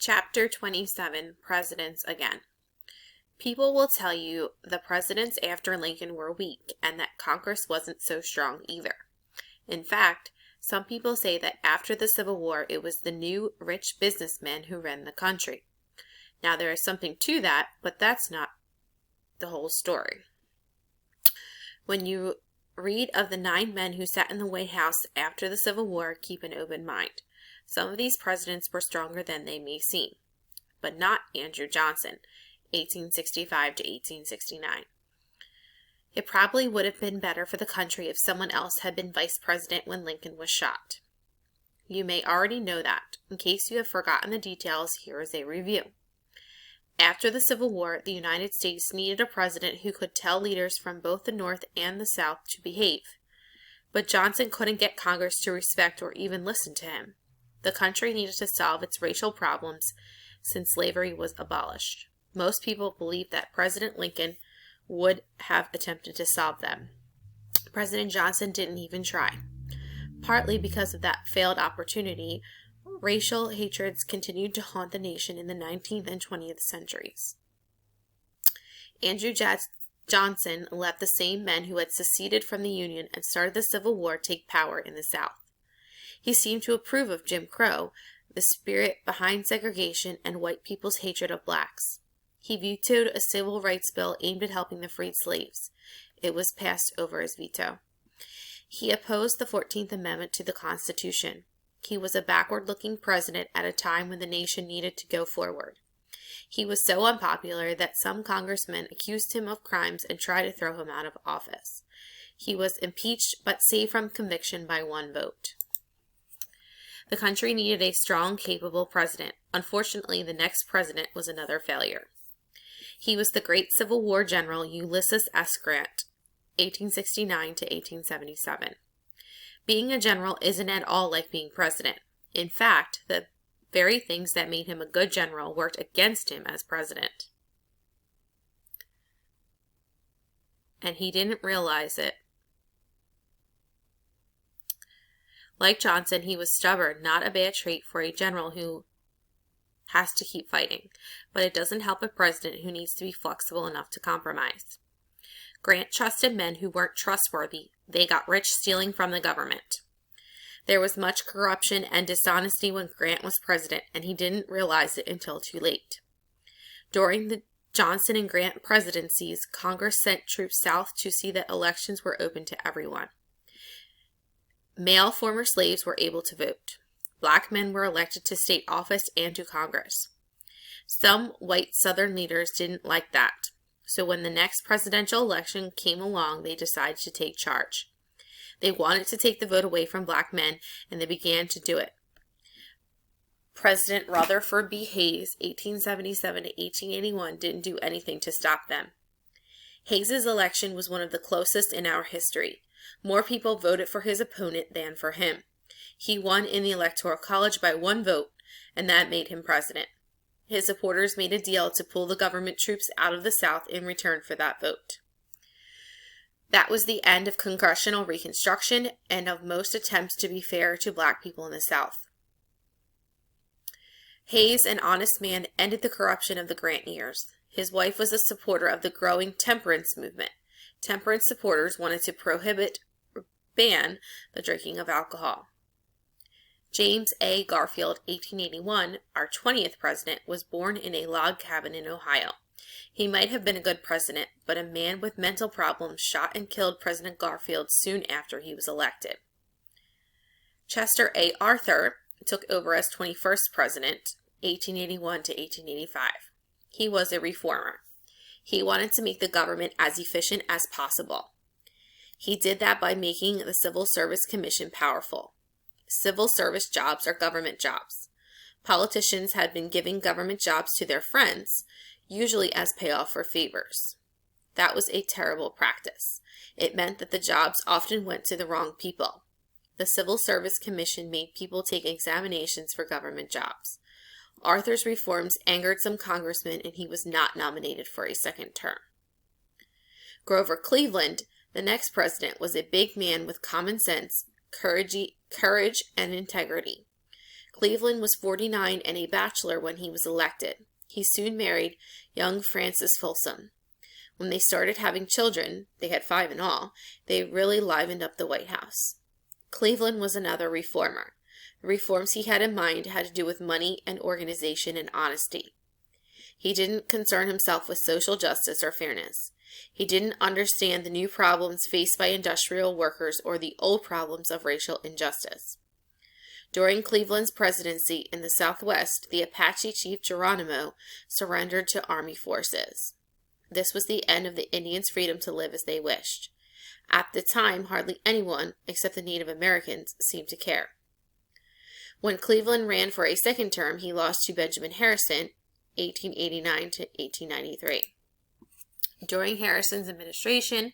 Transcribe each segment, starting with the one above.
Chapter 27, Presidents Again. People will tell you the presidents after Lincoln were weak and that Congress wasn't so strong either. In fact, some people say that after the Civil War, it was the new rich businessmen who ran the country. Now, there is something to that, but that's not the whole story. When you read of the 9 men who sat in the White House after the Civil War, keep an open mind. Some of these presidents were stronger than they may seem, but not Andrew Johnson, 1865 to 1869. It probably would have been better for the country if someone else had been vice president when Lincoln was shot. You may already know that. In case you have forgotten the details, here is a review. After the Civil War, the United States needed a president who could tell leaders from both the North and the South to behave. But Johnson couldn't get Congress to respect or even listen to him. The country needed to solve its racial problems since slavery was abolished. Most people believe that President Lincoln would have attempted to solve them. President Johnson didn't even try. Partly because of that failed opportunity, racial hatreds continued to haunt the nation in the 19th and 20th centuries. Andrew Johnson let the same men who had seceded from the Union and started the Civil War take power in the South. He seemed to approve of Jim Crow, the spirit behind segregation and white people's hatred of blacks. He vetoed a civil rights bill aimed at helping the freed slaves. It was passed over his veto. He opposed the 14th Amendment to the Constitution. He was a backward-looking president at a time when the nation needed to go forward. He was so unpopular that some congressmen accused him of crimes and tried to throw him out of office. He was impeached but saved from conviction by 1 vote. The country needed a strong, capable president. Unfortunately, the next president was another failure. He was the great Civil War general Ulysses S. Grant, 1869 to 1877. Being a general isn't at all like being president. In fact, the very things that made him a good general worked against him as president. And he didn't realize it. Like Johnson, he was stubborn, not a bad trait for a general who has to keep fighting, but it doesn't help a president who needs to be flexible enough to compromise. Grant trusted men who weren't trustworthy. They got rich stealing from the government. There was much corruption and dishonesty when Grant was president, and he didn't realize it until too late. During the Johnson and Grant presidencies, Congress sent troops south to see that elections were open to everyone. Male former slaves were able to vote. Black men were elected to state office and to Congress. Some white Southern leaders didn't like that, so when the next presidential election came along, they decided to take charge. They wanted to take the vote away from black men, and they began to do it. President Rutherford B. Hayes, 1877 to 1881, didn't do anything to stop them. Hayes's election was one of the closest in our history. More people voted for his opponent than for him. He won in the Electoral College by 1 vote, and that made him president. His supporters made a deal to pull the government troops out of the South in return for that vote. That was the end of congressional Reconstruction and of most attempts to be fair to black people in the South. Hayes, an honest man, ended the corruption of the Grant years. His wife was a supporter of the growing temperance movement. Temperance supporters wanted to prohibit or ban the drinking of alcohol. James A. Garfield, 1881, our 20th president, was born in a log cabin in Ohio. He might have been a good president, but a man with mental problems shot and killed President Garfield soon after he was elected. Chester A. Arthur took over as 21st president, 1881 to 1885. He was a reformer. He wanted to make the government as efficient as possible. He did that by making the Civil Service Commission powerful. Civil service jobs are government jobs. Politicians had been giving government jobs to their friends, usually as payoff for favors. That was a terrible practice. It meant that the jobs often went to the wrong people. The Civil Service Commission made people take examinations for government jobs. Arthur's reforms angered some congressmen, and he was not nominated for a second term. Grover Cleveland, the next president, was a big man with common sense, courage, and integrity. Cleveland was 49 and a bachelor when he was elected. He soon married young Frances Folsom. When they started having children, they had 5 in all, they really livened up the White House. Cleveland was another reformer. The reforms he had in mind had to do with money and organization and honesty. He didn't concern himself with social justice or fairness. He didn't understand the new problems faced by industrial workers or the old problems of racial injustice. During Cleveland's presidency in the Southwest, the Apache chief Geronimo surrendered to Army forces. This was the end of the Indians' freedom to live as they wished. At the time, hardly anyone, except the Native Americans, seemed to care. When Cleveland ran for a second term, he lost to Benjamin Harrison, 1889 to 1893. During Harrison's administration,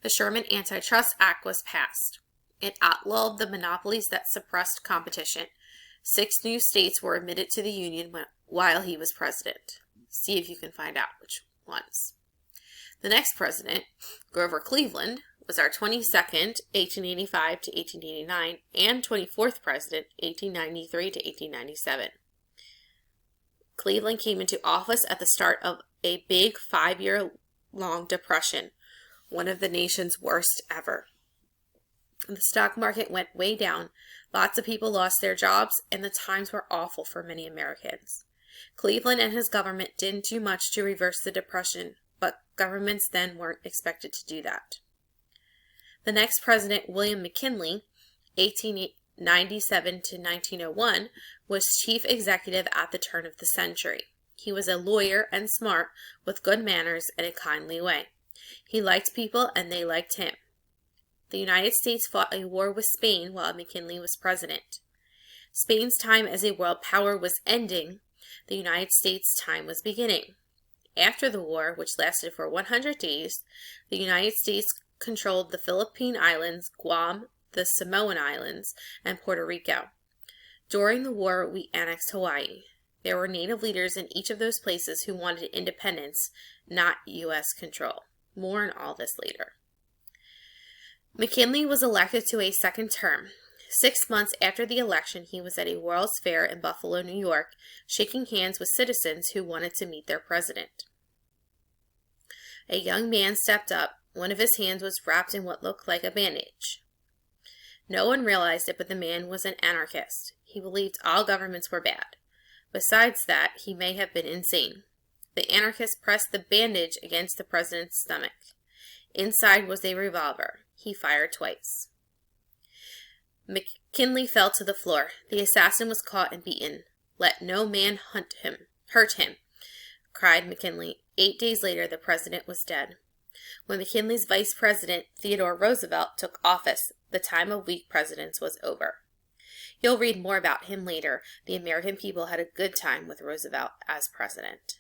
the Sherman Antitrust Act was passed. It outlawed the monopolies that suppressed competition. 6 new states were admitted to the Union while he was president. See if you can find out which ones. The next president, Grover Cleveland, was our 22nd, 1885 to 1889, and 24th president, 1893 to 1897. Cleveland came into office at the start of a big 5-year-long depression, one of the nation's worst ever. The stock market went way down, lots of people lost their jobs, and the times were awful for many Americans. Cleveland and his government didn't do much to reverse the depression, but governments then weren't expected to do that. The next president, William McKinley, 1897 to 1901, was chief executive at the turn of the century. He was a lawyer and smart, with good manners and a kindly way. He liked people and they liked him. The United States fought a war with Spain while McKinley was president. Spain's time as a world power was ending. The United States' time was beginning. After the war, which lasted for 100 days, the United States controlled the Philippine Islands, Guam, the Samoan Islands, and Puerto Rico. During the war, we annexed Hawaii. There were native leaders in each of those places who wanted independence, not U.S. control. More on all this later. McKinley was elected to a second term. 6 months after the election, he was at a World's Fair in Buffalo, New York, shaking hands with citizens who wanted to meet their president. A young man stepped up. One of his hands was wrapped in what looked like a bandage. No one realized it, but the man was an anarchist. He believed all governments were bad. Besides that, he may have been insane. The anarchist pressed the bandage against the president's stomach. Inside was a revolver. He fired twice. McKinley fell to the floor. The assassin was caught and beaten. "Let no man hurt him, cried McKinley. 8 days later, the president was dead. When McKinley's vice president, Theodore Roosevelt, took office, the time of weak presidents was over. You'll read more about him later. The American people had a good time with Roosevelt as president.